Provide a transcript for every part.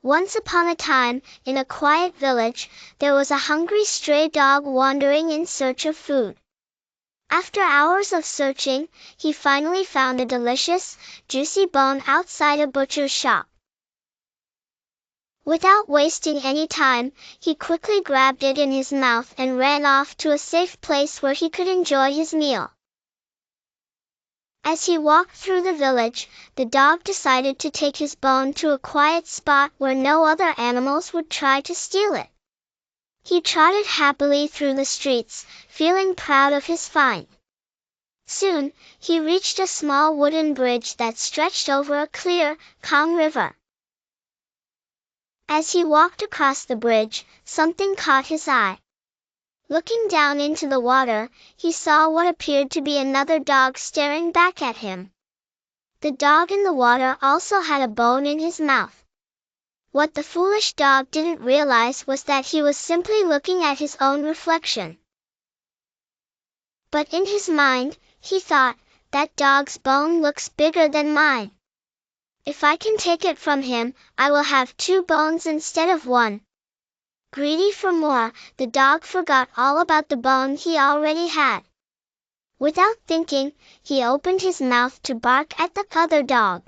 Once upon a time, in a quiet village, there was a hungry stray dog wandering in search of food. After hours of searching, he finally found a delicious, juicy bone outside a butcher's shop. Without wasting any time, he quickly grabbed it in his mouth and ran off to a safe place where he could enjoy his meal. As he walked through the village, the dog decided to take his bone to a quiet spot where no other animals would try to steal it. He trotted happily through the streets, feeling proud of his find. Soon, he reached a small wooden bridge that stretched over a clear, calm river. As he walked across the bridge, something caught his eye. Looking down into the water, he saw what appeared to be another dog staring back at him. The dog in the water also had a bone in his mouth. What the foolish dog didn't realize was that he was simply looking at his own reflection. But in his mind, he thought, that dog's bone looks bigger than mine. If I can take it from him, I will have 2 bones instead of 1. Greedy for more, the dog forgot all about the bone he already had. Without thinking, he opened his mouth to bark at the other dog.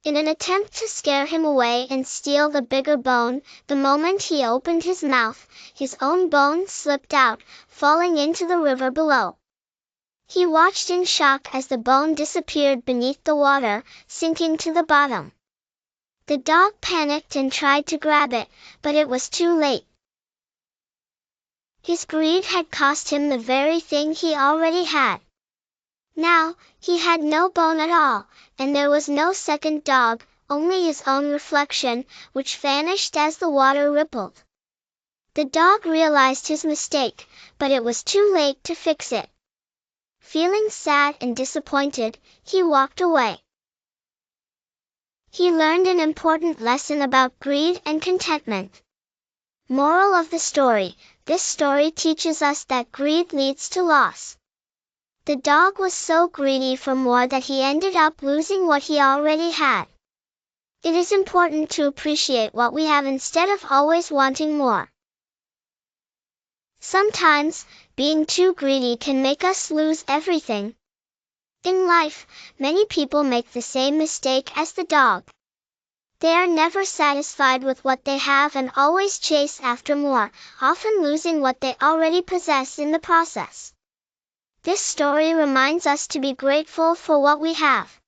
In an attempt to scare him away and steal the bigger bone, the moment he opened his mouth, his own bone slipped out, falling into the river below. He watched in shock as the bone disappeared beneath the water, sinking to the bottom. The dog panicked and tried to grab it, but it was too late. His greed had cost him the very thing he already had. Now, he had no bone at all, and there was no second dog, only his own reflection, which vanished as the water rippled. The dog realized his mistake, but it was too late to fix it. Feeling sad and disappointed, he walked away. He learned an important lesson about greed and contentment. Moral of the story: this story teaches us that greed leads to loss. The dog was so greedy for more that he ended up losing what he already had. It is important to appreciate what we have instead of always wanting more. Sometimes, being too greedy can make us lose everything. In life, many people make the same mistake as the dog. They are never satisfied with what they have and always chase after more, often losing what they already possess in the process. This story reminds us to be grateful for what we have.